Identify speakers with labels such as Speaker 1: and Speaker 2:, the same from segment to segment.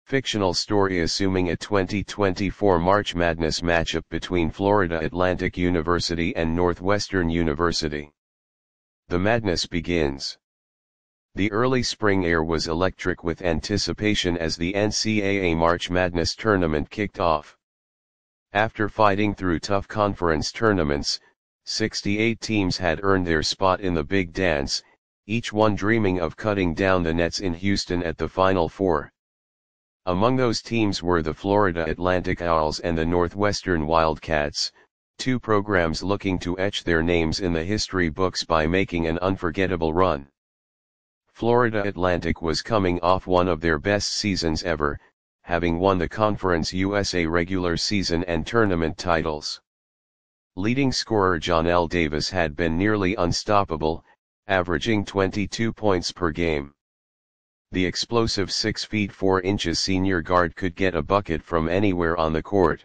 Speaker 1: Fictional story assuming a 2024 March Madness matchup between Florida Atlantic University and Northwestern University. The madness begins. The early spring air was electric with anticipation as the NCAA March Madness Tournament kicked off. After fighting through tough conference tournaments, 68 teams had earned their spot in the Big Dance, each one dreaming of cutting down the nets in Houston at the Final Four. Among those teams were the Florida Atlantic Owls and the Northwestern Wildcats, two programs looking to etch their names in the history books by making an unforgettable run. Florida Atlantic was coming off one of their best seasons ever, having won the Conference USA regular season and tournament titles. Leading scorer John L. Davis had been nearly unstoppable, averaging 22 points per game. The explosive 6 feet 4 inches senior guard could get a bucket from anywhere on the court.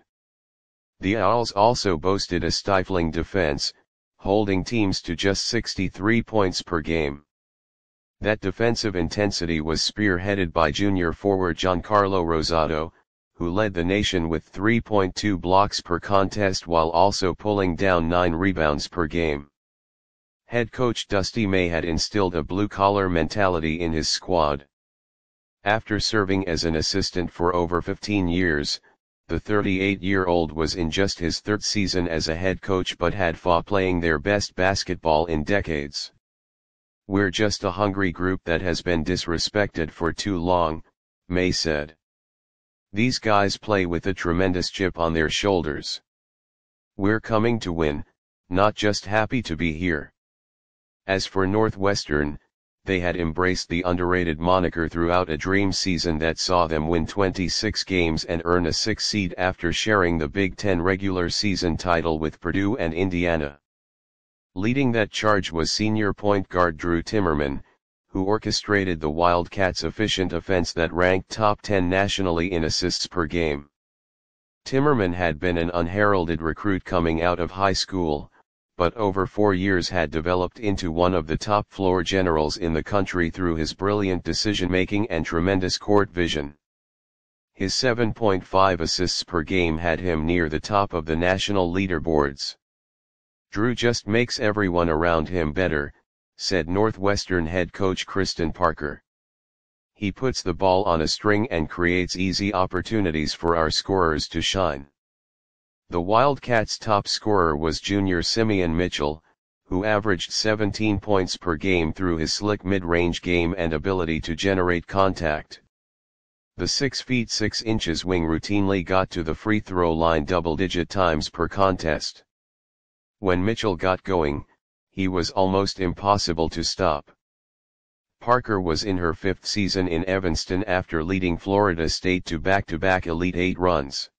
Speaker 1: The Owls also boasted a stifling defense, holding teams to just 63 points per game. That defensive intensity was spearheaded by junior forward Giancarlo Rosado, who led the nation with 3.2 blocks per contest while also pulling down 9 rebounds per game. Head coach Dusty May had instilled a blue-collar mentality in his squad. After serving as an assistant for over 15 years, the 38-year-old was in just his third season as a head coach but had FAU playing their best basketball in decades. "We're just a hungry group that has been disrespected for too long," May said. "These guys play with a tremendous chip on their shoulders. We're coming to win, not just happy to be here." As for Northwestern, they had embraced the underrated moniker throughout a dream season that saw them win 26 games and earn a 6th seed after sharing the Big Ten regular season title with Purdue and Indiana. Leading that charge was senior point guard Drew Timmerman, who orchestrated the Wildcats' efficient offense that ranked top 10 nationally in assists per game. Timmerman had been an unheralded recruit coming out of high school, but over 4 years had developed into one of the top floor generals in the country through his brilliant decision-making and tremendous court vision. His 7.5 assists per game had him near the top of the national leaderboards. "Drew just makes everyone around him better," said Northwestern head coach Kristen Parker. "He puts the ball on a string and creates easy opportunities for our scorers to shine." The Wildcats' top scorer was junior Simeon Mitchell, who averaged 17 points per game through his slick mid-range game and ability to generate contact. The 6 feet 6 inches wing routinely got to the free throw line double-digit times per contest. When Mitchell got going, he was almost impossible to stop. Parker was in her 5th season in Evanston after leading Florida State to back-to-back Elite Eight runs.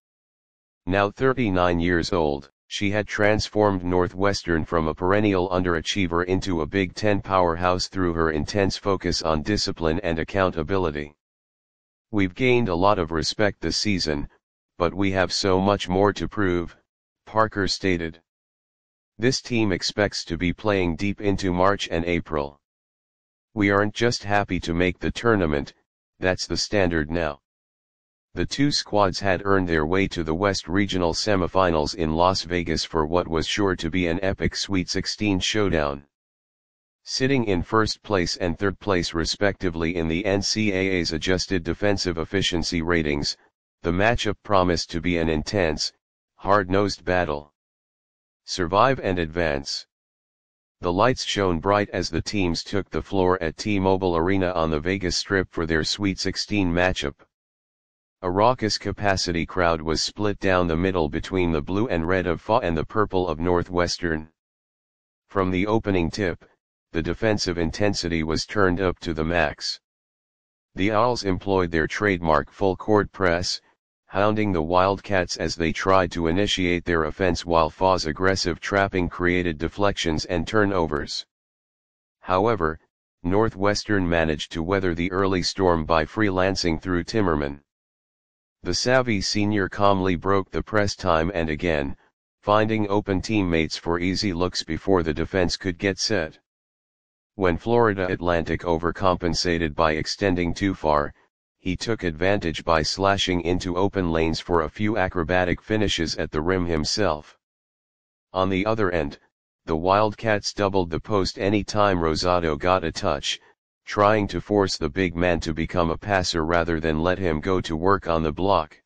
Speaker 1: Now 39 years old, she had transformed Northwestern from a perennial underachiever into a Big Ten powerhouse through her intense focus on discipline and accountability. "We've gained a lot of respect this season, but we have so much more to prove," Parker stated. "This team expects to be playing deep into March and April. We aren't just happy to make the tournament, that's the standard now." The two squads had earned their way to the West Regional semifinals in Las Vegas for what was sure to be an epic Sweet 16 showdown. Sitting in first place and third place respectively in the NCAA's adjusted defensive efficiency ratings, the matchup promised to be an intense, hard-nosed battle. Survive and advance. The lights shone bright as the teams took the floor at T-Mobile Arena on the Vegas Strip for their Sweet 16 matchup. A raucous capacity crowd was split down the middle between the blue and red of FAU and the purple of Northwestern. From the opening tip, the defensive intensity was turned up to the max. The Owls employed their trademark full-court press, hounding the Wildcats as they tried to initiate their offense while FAU's aggressive trapping created deflections and turnovers. However, Northwestern managed to weather the early storm by freelancing through Timmerman. The savvy senior calmly broke the press time and again, finding open teammates for easy looks before the defense could get set. When Florida Atlantic overcompensated by extending too far, he took advantage by slashing into open lanes for a few acrobatic finishes at the rim himself. On the other end, the Wildcats doubled the post any time Rosado got a touch, trying to force the big man to become a passer rather than let him go to work on the block.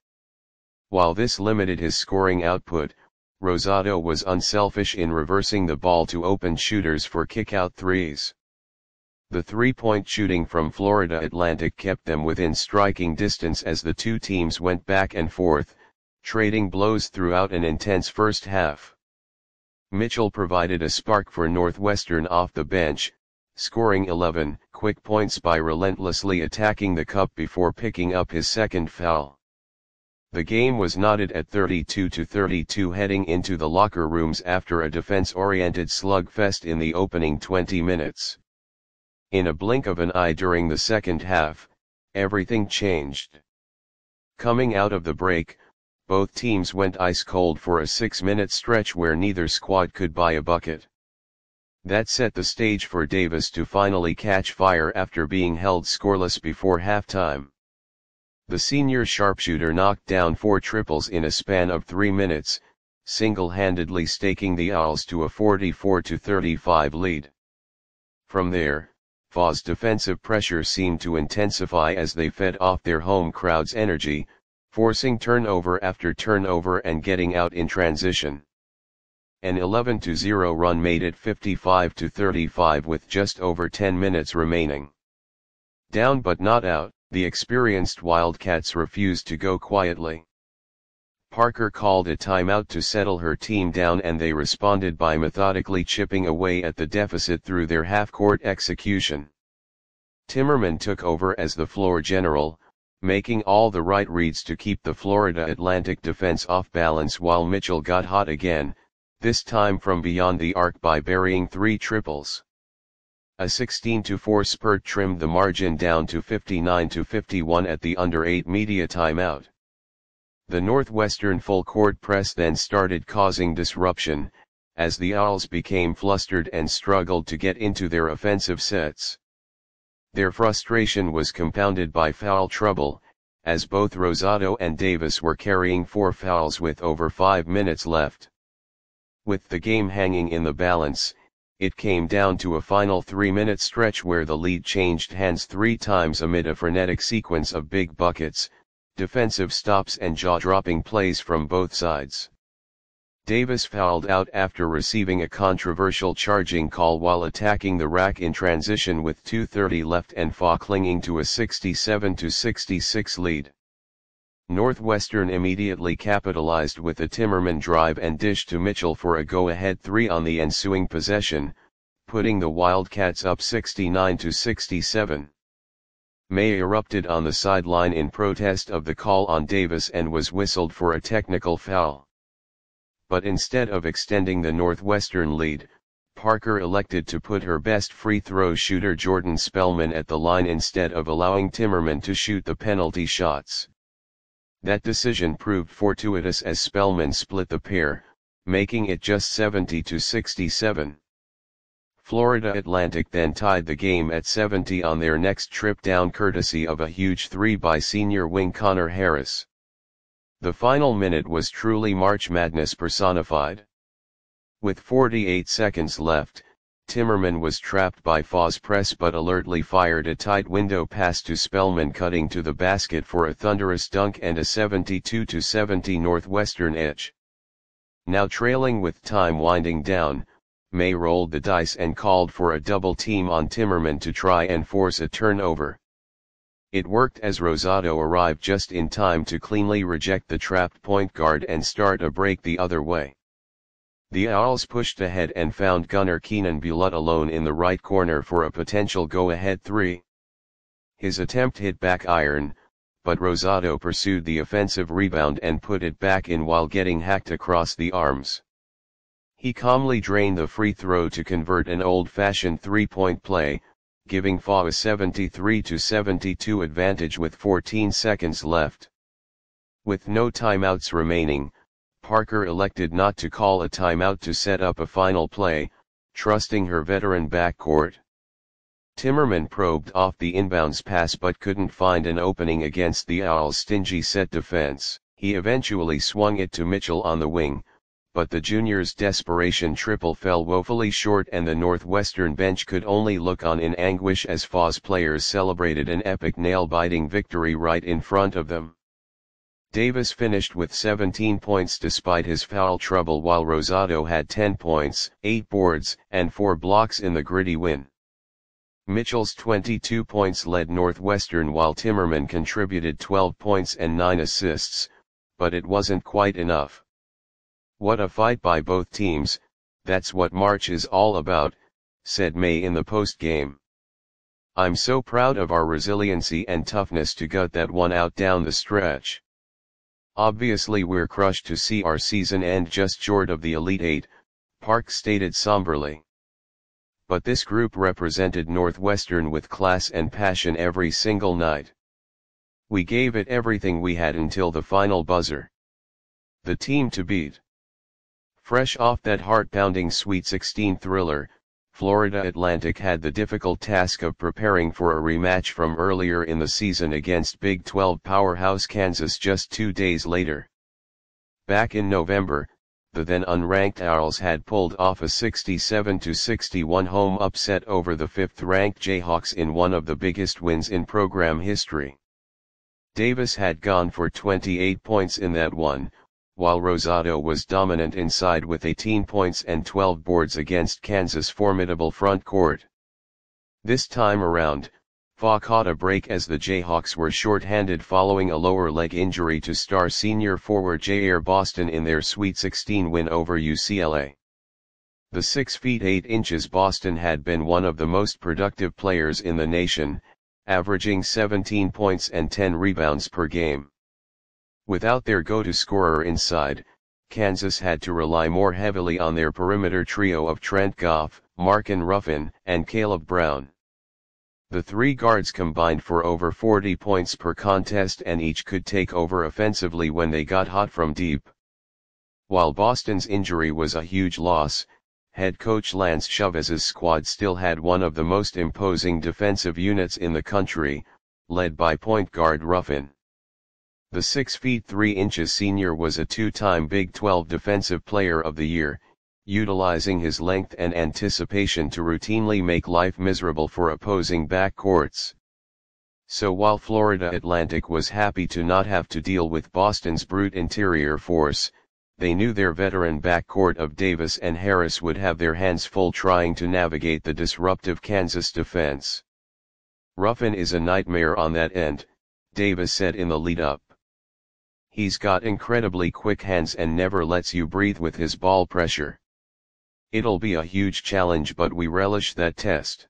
Speaker 1: While this limited his scoring output, Rosado was unselfish in reversing the ball to open shooters for kick-out threes. The three-point shooting from Florida Atlantic kept them within striking distance as the two teams went back and forth, trading blows throughout an intense first half. Mitchell provided a spark for Northwestern off the bench, scoring 11 quick points by relentlessly attacking the cup before picking up his second foul. The game was knotted at 32-32 heading into the locker rooms after a defense-oriented slugfest in the opening 20 minutes. In a blink of an eye during the second half, everything changed. Coming out of the break, both teams went ice cold for a 6-minute stretch where neither squad could buy a bucket. That set the stage for Davis to finally catch fire after being held scoreless before halftime. The senior sharpshooter knocked down 4 triples in a span of 3 minutes, single-handedly staking the Owls to a 44-35 lead. From there, FAU's defensive pressure seemed to intensify as they fed off their home crowd's energy, forcing turnover after turnover and getting out in transition. An 11-0 run made it 55-35 with just over 10 minutes remaining. Down but not out, the experienced Wildcats refused to go quietly. Parker called a timeout to settle her team down and they responded by methodically chipping away at the deficit through their half-court execution. Timmerman took over as the floor general, making all the right reads to keep the Florida Atlantic defense off balance while Mitchell got hot again, this time from beyond the arc by burying 3 triples. A 16-4 spurt trimmed the margin down to 59-51 at the under 8 media timeout. The Northwestern full-court press then started causing disruption, as the Owls became flustered and struggled to get into their offensive sets. Their frustration was compounded by foul trouble, as both Rosado and Davis were carrying 4 fouls with over 5 minutes left. With the game hanging in the balance, it came down to a final 3-minute stretch where the lead changed hands 3 times amid a frenetic sequence of big buckets, defensive stops and jaw-dropping plays from both sides. Davis fouled out after receiving a controversial charging call while attacking the rack in transition with 2:30 left and FAU clinging to a 67-66 lead. Northwestern immediately capitalized with a Timmerman drive and dish to Mitchell for a go-ahead 3 on the ensuing possession, putting the Wildcats up 69-67. May erupted on the sideline in protest of the call on Davis and was whistled for a technical foul. But instead of extending the Northwestern lead, Parker elected to put her best free throw shooter Jordan Spellman at the line instead of allowing Timmerman to shoot the penalty shots. That decision proved fortuitous as Spellman split the pair, making it just 70-67. Florida Atlantic then tied the game at 70 on their next trip down courtesy of a huge 3 by senior wing Connor Harris. The final minute was truly March Madness personified. With 48 seconds left, Timmerman was trapped by FAU's press but alertly fired a tight window pass to Spellman cutting to the basket for a thunderous dunk and a 72-70 Northwestern edge. Now trailing with time winding down, May rolled the dice and called for a double team on Timmerman to try and force a turnover. It worked as Rosado arrived just in time to cleanly reject the trapped point guard and start a break the other way. The Owls pushed ahead and found gunner Keenan Bullitt alone in the right corner for a potential go-ahead 3. His attempt hit back iron, but Rosado pursued the offensive rebound and put it back in while getting hacked across the arms. He calmly drained the free throw to convert an old-fashioned 3-point play, giving FAU a 73-72 advantage with 14 seconds left. With no timeouts remaining, Parker elected not to call a timeout to set up a final play, trusting her veteran backcourt. Timmerman probed off the inbounds pass but couldn't find an opening against the Owls' stingy set defense. He eventually swung it to Mitchell on the wing, but the junior's desperation triple fell woefully short and the Northwestern bench could only look on in anguish as FAU's players celebrated an epic nail-biting victory right in front of them. Davis finished with 17 points despite his foul trouble while Rosado had 10 points, 8 boards, and 4 blocks in the gritty win. Mitchell's 22 points led Northwestern while Timmerman contributed 12 points and 9 assists, but it wasn't quite enough. "What a fight by both teams, that's what March is all about," said May in the post-game. "I'm so proud of our resiliency and toughness to gut that one out down the stretch. Obviously we're crushed to see our season end just short of the Elite Eight," Park stated somberly. "But this group represented Northwestern with class and passion every single night. We gave it everything we had until the final buzzer. The team to beat." Fresh off that heart-pounding Sweet 16 thriller, Florida Atlantic had the difficult task of preparing for a rematch from earlier in the season against Big 12 powerhouse Kansas just 2 days later. Back in November, the then unranked Owls had pulled off a 67-61 home upset over the 5th-ranked Jayhawks in one of the biggest wins in program history. Davis had gone for 28 points in that one, while Rosado was dominant inside with 18 points and 12 boards against Kansas' formidable front court. This time around, FAU caught a break as the Jayhawks were short-handed following a lower leg injury to star senior forward Jair Boston in their Sweet 16 win over UCLA. The 6 feet 8 inches Boston had been one of the most productive players in the nation, averaging 17 points and 10 rebounds per game. Without their go-to scorer inside, Kansas had to rely more heavily on their perimeter trio of Trent Goff, Markin Ruffin, and Caleb Brown. The three guards combined for over 40 points per contest and each could take over offensively when they got hot from deep. While Boston's injury was a huge loss, head coach Lance Chauvez's squad still had one of the most imposing defensive units in the country, led by point guard Ruffin. The 6 feet 3 inches senior was a 2-time Big 12 Defensive Player of the Year, utilizing his length and anticipation to routinely make life miserable for opposing backcourts. So while Florida Atlantic was happy to not have to deal with Boston's brute interior force, they knew their veteran backcourt of Davis and Harris would have their hands full trying to navigate the disruptive Kansas defense. "Ruffin is a nightmare on that end," Davis said in the lead-up. "He's got incredibly quick hands and never lets you breathe with his ball pressure. It'll be a huge challenge but we relish that test."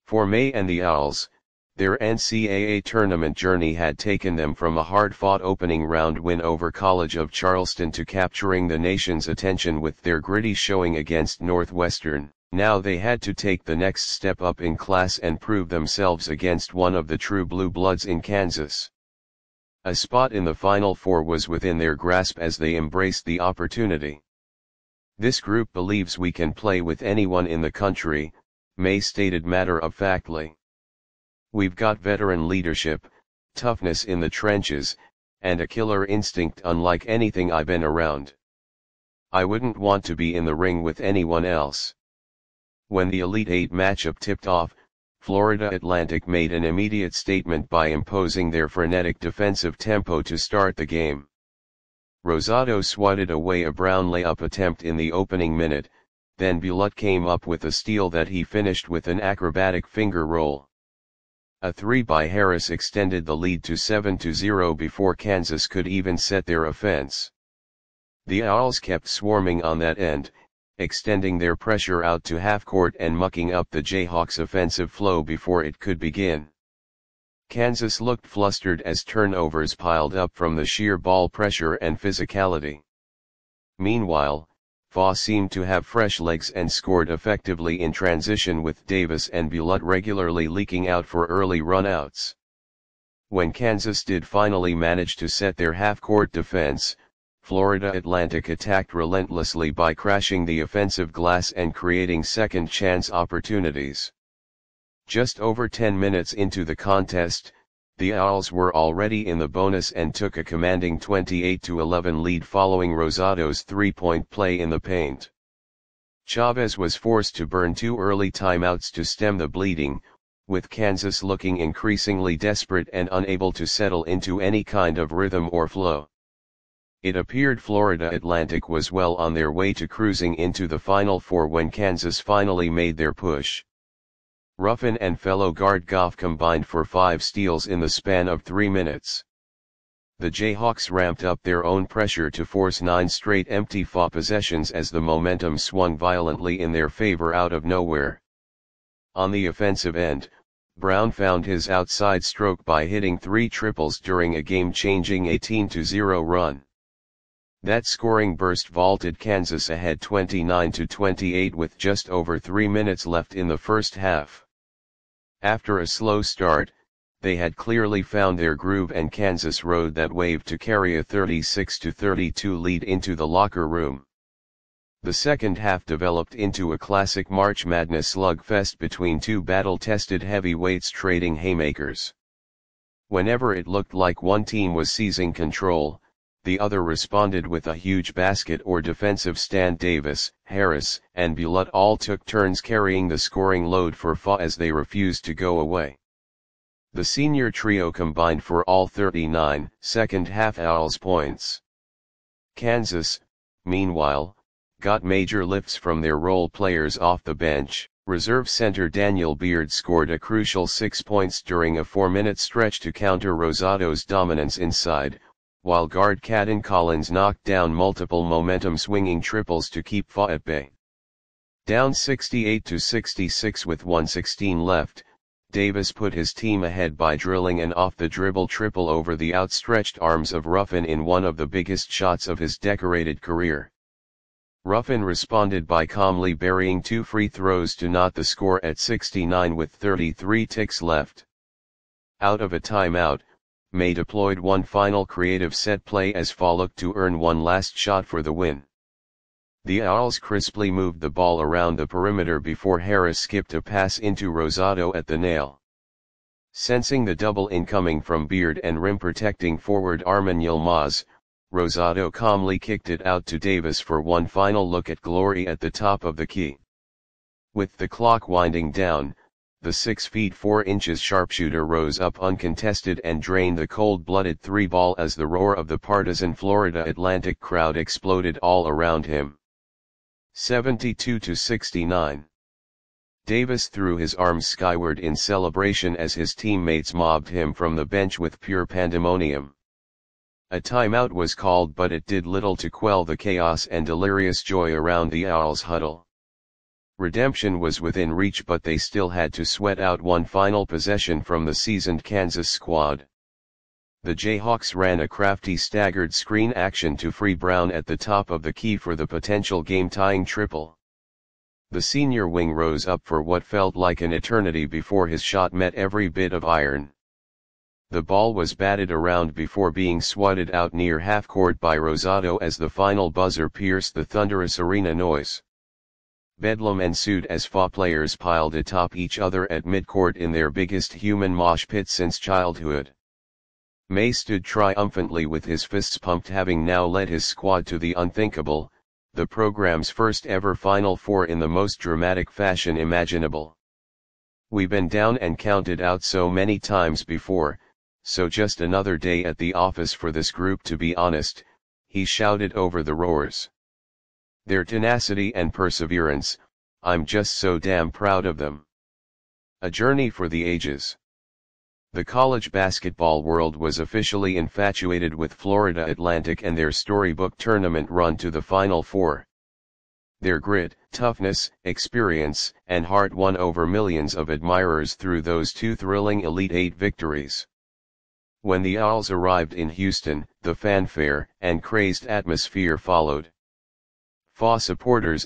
Speaker 1: For May and the Owls, their NCAA tournament journey had taken them from a hard-fought opening round win over College of Charleston to capturing the nation's attention with their gritty showing against Northwestern. Now they had to take the next step up in class and prove themselves against one of the true blue bloods in Kansas. A spot in the Final Four was within their grasp as they embraced the opportunity. "This group believes we can play with anyone in the country," May stated matter-of-factly. "We've got veteran leadership, toughness in the trenches, and a killer instinct unlike anything I've been around. I wouldn't want to be in the ring with anyone else." When the Elite Eight matchup tipped off, Florida Atlantic made an immediate statement by imposing their frenetic defensive tempo to start the game. Rosado swatted away a Brown layup attempt in the opening minute, then Bullitt came up with a steal that he finished with an acrobatic finger roll. A three by Harris extended the lead to 7-0 before Kansas could even set their offense. The Owls kept swarming on that end, extending their pressure out to half-court and mucking up the Jayhawks' offensive flow before it could begin. Kansas looked flustered as turnovers piled up from the sheer ball pressure and physicality. Meanwhile, FAU seemed to have fresh legs and scored effectively in transition with Davis and Bullitt regularly leaking out for early runouts. When Kansas did finally manage to set their half-court defense, Florida Atlantic attacked relentlessly by crashing the offensive glass and creating second-chance opportunities. Just over 10 minutes into the contest, the Owls were already in the bonus and took a commanding 28-11 lead following Rosado's three-point play in the paint. Chavez was forced to burn 2 early timeouts to stem the bleeding, with Kansas looking increasingly desperate and unable to settle into any kind of rhythm or flow. It appeared Florida Atlantic was well on their way to cruising into the Final Four when Kansas finally made their push. Ruffin and fellow guard Goff combined for 5 steals in the span of 3 minutes. The Jayhawks ramped up their own pressure to force 9 straight empty FAU possessions as the momentum swung violently in their favor out of nowhere. On the offensive end, Brown found his outside stroke by hitting 3 triples during a game-changing 18-0 run. That scoring burst vaulted Kansas ahead 29-28 with just over 3 minutes left in the first half. After a slow start, they had clearly found their groove and Kansas rode that wave to carry a 36-32 lead into the locker room. The second half developed into a classic March Madness slugfest between two battle-tested heavyweights trading haymakers. Whenever it looked like one team was seizing control, the other responded with a huge basket or defensive stand. Davis, Harris, and Bullitt all took turns carrying the scoring load for FAU as they refused to go away. The senior trio combined for all 39 second-half Owls points. Kansas, meanwhile, got major lifts from their role players off the bench. Reserve center Daniel Beard scored a crucial 6 points during a 4-minute stretch to counter Rosado's dominance inside, while guard Caden Collins knocked down multiple momentum-swinging triples to keep FAU at bay. Down 68-66 with 1:16 left, Davis put his team ahead by drilling an off-the-dribble triple over the outstretched arms of Ruffin in one of the biggest shots of his decorated career. Ruffin responded by calmly burying 2 free throws to knot the score at 69 with 33 ticks left. Out of a timeout, May deployed one final creative set play as FAU looked to earn one last shot for the win. The Owls crisply moved the ball around the perimeter before Harris skipped a pass into Rosado at the nail. Sensing the double incoming from Beard and rim-protecting forward Arman Yilmaz, Rosado calmly kicked it out to Davis for one final look at glory at the top of the key. With the clock winding down, the 6 feet 4 inches sharpshooter rose up uncontested and drained the cold-blooded 3-ball as the roar of the partisan Florida Atlantic crowd exploded all around him. 72-69. Davis threw his arms skyward in celebration as his teammates mobbed him from the bench with pure pandemonium. A timeout was called, but it did little to quell the chaos and delirious joy around the Owls huddle. Redemption was within reach, but they still had to sweat out one final possession from the seasoned Kansas squad. The Jayhawks ran a crafty staggered screen action to free Brown at the top of the key for the potential game-tying triple. The senior wing rose up for what felt like an eternity before his shot met every bit of iron. The ball was batted around before being swatted out near half-court by Rosado as the final buzzer pierced the thunderous arena noise. Bedlam ensued as FAU players piled atop each other at midcourt in their biggest human mosh pit since childhood. May stood triumphantly with his fists pumped, having now led his squad to the unthinkable, the program's first ever Final Four in the most dramatic fashion imaginable. "We've been down and counted out so many times before, so just another day at the office for this group, to be honest," he shouted over the roars. "Their tenacity and perseverance, I'm just so damn proud of them. A journey for the ages." The college basketball world was officially infatuated with Florida Atlantic and their storybook tournament run to the Final Four. Their grit, toughness, experience, and heart won over millions of admirers through those 2 thrilling Elite Eight victories. When the Owls arrived in Houston, the fanfare and crazed atmosphere followed. FAU supporters'